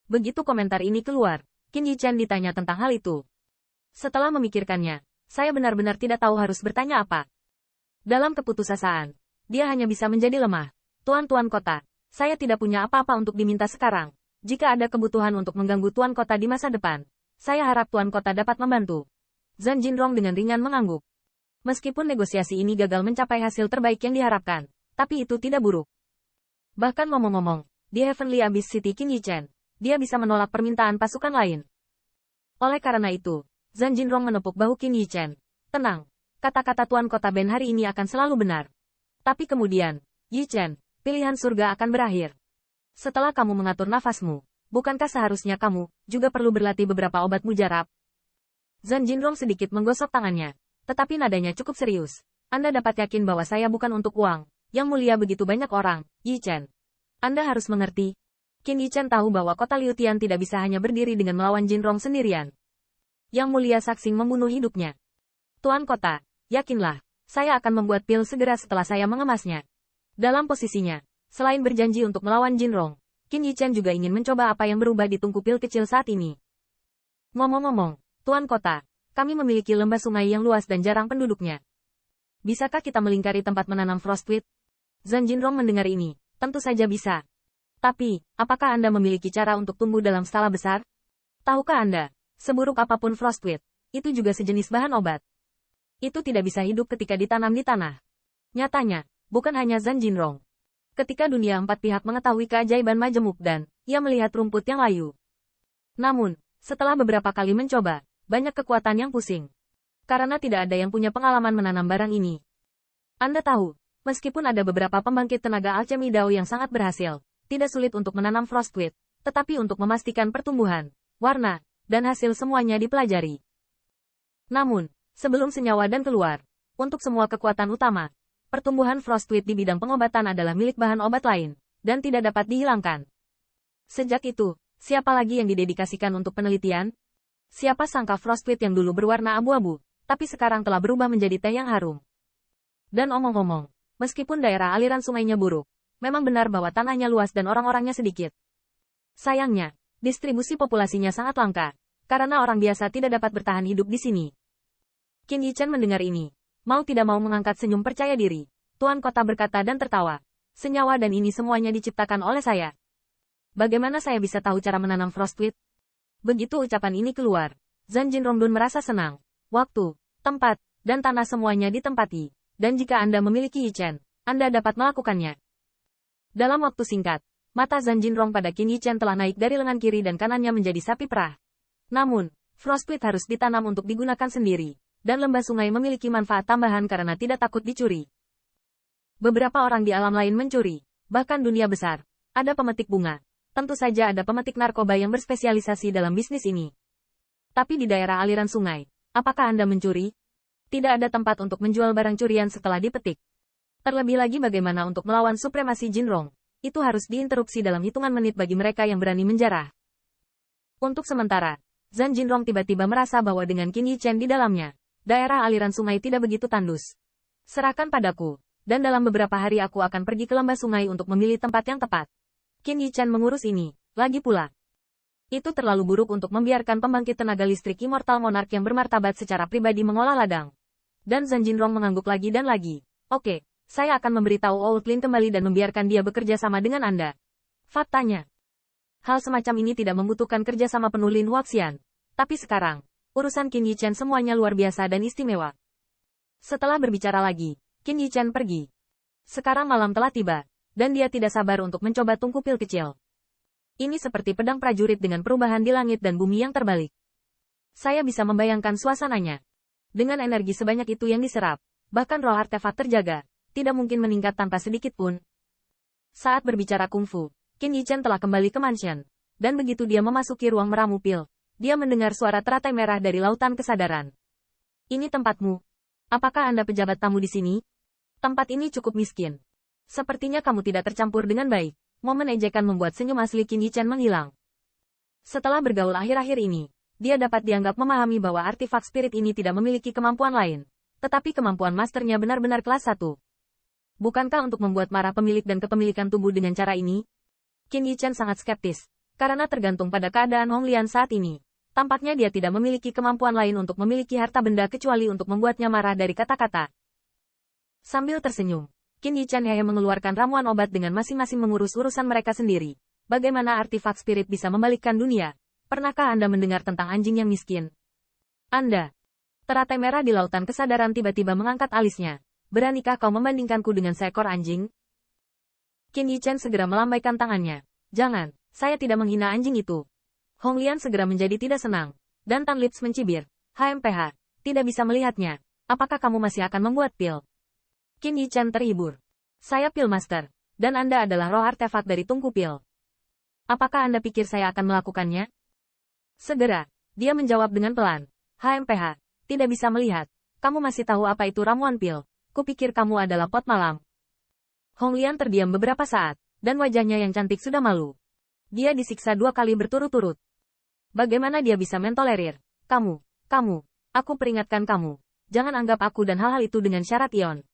Begitu komentar ini keluar, Qin Yichen ditanya tentang hal itu. Setelah memikirkannya, saya benar-benar tidak tahu harus bertanya apa. Dalam keputusasaan, dia hanya bisa menjadi lemah. Tuan-tuan kota, saya tidak punya apa-apa untuk diminta sekarang. Jika ada kebutuhan untuk mengganggu tuan kota di masa depan, saya harap tuan kota dapat membantu. Zhan Jinrong dengan ringan mengangguk. Meskipun negosiasi ini gagal mencapai hasil terbaik yang diharapkan, tapi itu tidak buruk. Bahkan ngomong-ngomong, di Heavenly Abyss City Qin Yichen, dia bisa menolak permintaan pasukan lain. Oleh karena itu, Zhan Jinrong menepuk bahu Qin Yichen. Tenang, kata-kata tuan kota Ben hari ini akan selalu benar. Tapi kemudian, Yichen, pilihan surga akan berakhir. Setelah kamu mengatur nafasmu, bukankah seharusnya kamu juga perlu berlatih beberapa obat mujarab? Zhan Jinrong sedikit menggosok tangannya, tetapi nadanya cukup serius. Anda dapat yakin bahwa saya bukan untuk uang, yang mulia begitu banyak orang, Yichen. Anda harus mengerti. Qin Yichen tahu bahwa kota Liutian tidak bisa hanya berdiri dengan melawan Jinrong sendirian. Yang mulia Saxing membunuh hidupnya. Tuan kota, yakinlah, saya akan membuat pil segera setelah saya mengemasnya. Dalam posisinya, selain berjanji untuk melawan Jinrong, Qin Yichen juga ingin mencoba apa yang berubah di tungku pil kecil saat ini. Ngomong-ngomong, tuan kota, kami memiliki lembah sungai yang luas dan jarang penduduknya. Bisakah kita melingkari tempat menanam frostweed? Zhan Jinrong mendengar ini, tentu saja bisa. Tapi, apakah Anda memiliki cara untuk tumbuh dalam skala besar? Tahukah Anda, seburuk apapun frostweed, itu juga sejenis bahan obat. Itu tidak bisa hidup ketika ditanam di tanah. Nyatanya, bukan hanya Zhan Jinrong. Ketika dunia empat pihak mengetahui keajaiban majemuk dan, ia melihat rumput yang layu. Namun, setelah beberapa kali mencoba, banyak kekuatan yang pusing. Karena tidak ada yang punya pengalaman menanam barang ini. Anda tahu, meskipun ada beberapa pembangkit tenaga alchemy Dao yang sangat berhasil, tidak sulit untuk menanam frostweed, tetapi untuk memastikan pertumbuhan, warna, dan hasil semuanya dipelajari. Namun, sebelum senyawa dan keluar, untuk semua kekuatan utama, pertumbuhan frostweed di bidang pengobatan adalah milik bahan obat lain, dan tidak dapat dihilangkan. Sejak itu, siapa lagi yang didedikasikan untuk penelitian? Siapa sangka frostweed yang dulu berwarna abu-abu, tapi sekarang telah berubah menjadi teh yang harum. Dan omong-omong, meskipun daerah aliran sungainya buruk, memang benar bahwa tanahnya luas dan orang-orangnya sedikit. Sayangnya, distribusi populasinya sangat langka, karena orang biasa tidak dapat bertahan hidup di sini. Qin Yichen mendengar ini, mau tidak mau mengangkat senyum percaya diri. Tuan kota berkata dan tertawa. Senyawa dan ini semuanya diciptakan oleh saya. Bagaimana saya bisa tahu cara menanam frostweed? Begitu ucapan ini keluar, Zhan Jinrong merasa senang. Waktu, tempat, dan tanah semuanya ditempati. Dan jika Anda memiliki Yichen, Anda dapat melakukannya. Dalam waktu singkat, mata Zhan Jinrong pada Qin Yichen telah naik dari lengan kiri dan kanannya menjadi sapi perah. Namun, frostweed harus ditanam untuk digunakan sendiri, dan lembah sungai memiliki manfaat tambahan karena tidak takut dicuri. Beberapa orang di alam lain mencuri, bahkan dunia besar. Ada pemetik bunga. Tentu saja ada pemetik narkoba yang berspesialisasi dalam bisnis ini. Tapi di daerah aliran sungai, apakah Anda mencuri? Tidak ada tempat untuk menjual barang curian setelah dipetik. Terlebih lagi bagaimana untuk melawan supremasi Jinrong, itu harus diinterupsi dalam hitungan menit bagi mereka yang berani menjarah. Untuk sementara, Zhan Jinrong tiba-tiba merasa bahwa dengan Qin Yichen di dalamnya, daerah aliran sungai tidak begitu tandus. Serahkan padaku, dan dalam beberapa hari aku akan pergi ke lembah sungai untuk memilih tempat yang tepat. Qin Yichen mengurus ini, lagi pula. Itu terlalu buruk untuk membiarkan pembangkit tenaga listrik Immortal Monarch yang bermartabat secara pribadi mengolah ladang. Dan Zhan Jinrong mengangguk lagi dan lagi. Oke. Saya akan memberitahu Outlin kembali dan membiarkan dia bekerja sama dengan Anda. Faktanya, hal semacam ini tidak membutuhkan kerjasama penuh Lin Wuxian. Tapi sekarang, urusan Qin Yichen semuanya luar biasa dan istimewa. Setelah berbicara lagi, Qin Yichen pergi. Sekarang malam telah tiba, dan dia tidak sabar untuk mencoba tungku pil kecil. Ini seperti pedang prajurit dengan perubahan di langit dan bumi yang terbalik. Saya bisa membayangkan suasananya. Dengan energi sebanyak itu yang diserap, bahkan roh artefak terjaga, tidak mungkin meningkat tanpa sedikit pun. Saat berbicara kungfu, Qin Yichen telah kembali ke mansion. Dan begitu dia memasuki ruang meramu pil, dia mendengar suara teratai merah dari lautan kesadaran. Ini tempatmu. Apakah Anda pejabat tamu di sini? Tempat ini cukup miskin. Sepertinya kamu tidak tercampur dengan baik. Momen ejekan membuat senyum asli Qin Yichen menghilang. Setelah bergaul akhir-akhir ini, dia dapat dianggap memahami bahwa artefak spirit ini tidak memiliki kemampuan lain. Tetapi kemampuan masternya benar-benar kelas 1. Bukankah untuk membuat marah pemilik dan kepemilikan tubuh dengan cara ini? Qin Yichen sangat skeptis. Karena tergantung pada keadaan Hong Lian saat ini, tampaknya dia tidak memiliki kemampuan lain untuk memiliki harta benda kecuali untuk membuatnya marah dari kata-kata. Sambil tersenyum, Qin Yichan Hehe mengeluarkan ramuan obat dengan masing-masing mengurus urusan mereka sendiri. Bagaimana artifak spirit bisa membalikkan dunia? Pernahkah Anda mendengar tentang anjing yang miskin? Anda. Teratai merah di lautan kesadaran tiba-tiba mengangkat alisnya. Beranikah kau membandingkanku dengan seekor anjing? Qin Yichan segera melambaikan tangannya. Jangan, saya tidak menghina anjing itu. Hong Lian segera menjadi tidak senang. Dan Tan Lips mencibir. HMPH, tidak bisa melihatnya. Apakah kamu masih akan membuat pil? Qin Yichan terhibur. Saya pil master. Dan Anda adalah roh artefak dari tungku pil. Apakah Anda pikir saya akan melakukannya? Segera, dia menjawab dengan pelan. HMPH, tidak bisa melihat. Kamu masih tahu apa itu ramuan pil. Kupikir kamu adalah pot malam. Hong Lian terdiam beberapa saat, dan wajahnya yang cantik sudah malu. Dia disiksa 2 kali berturut-turut. Bagaimana dia bisa mentolerir? Kamu, aku peringatkan kamu. Jangan anggap aku dan hal-hal itu dengan syarat ion.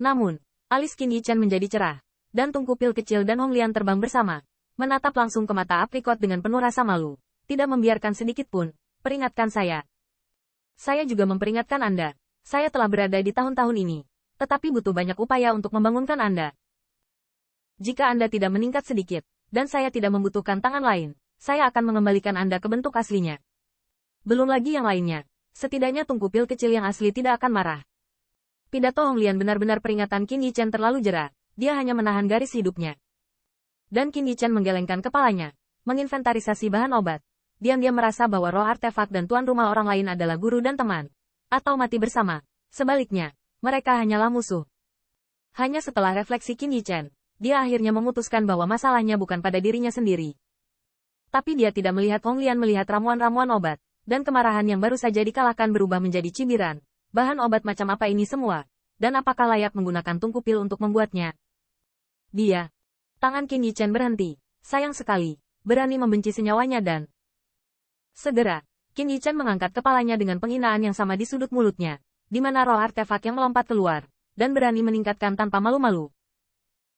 Namun, alis Qin Yichan menjadi cerah, dan tungku pil kecil dan Hong Lian terbang bersama. Menatap langsung ke mata aprikot dengan penuh rasa malu. Tidak membiarkan sedikit pun. Peringatkan saya. Saya juga memperingatkan Anda. Saya telah berada di tahun-tahun ini. Tetapi butuh banyak upaya untuk membangunkan Anda. Jika Anda tidak meningkat sedikit, dan saya tidak membutuhkan tangan lain, saya akan mengembalikan Anda ke bentuk aslinya. Belum lagi yang lainnya. Setidaknya tungku pil kecil yang asli tidak akan marah. Pidato Hong Lian benar-benar peringatan Qin Yichan terlalu jera. Dia hanya menahan garis hidupnya. Dan Qin Yichan menggelengkan kepalanya, menginventarisasi bahan obat. Diam-diam merasa bahwa roh artefak dan tuan rumah orang lain adalah guru dan teman. Atau mati bersama. Sebaliknya, mereka hanyalah musuh. Hanya setelah refleksi Qin Yichan, dia akhirnya memutuskan bahwa masalahnya bukan pada dirinya sendiri. Tapi dia tidak melihat Hong Lian melihat ramuan-ramuan obat, dan kemarahan yang baru saja dikalahkan berubah menjadi cibiran. Bahan obat macam apa ini semua? Dan apakah layak menggunakan tungku pil untuk membuatnya? Dia. Tangan Qin Yichan berhenti. Sayang sekali. Berani membenci senyawanya dan... Segera, Qin Yichan mengangkat kepalanya dengan penghinaan yang sama di sudut mulutnya, di mana roh artefak yang melompat keluar, dan berani meningkatkan tanpa malu-malu.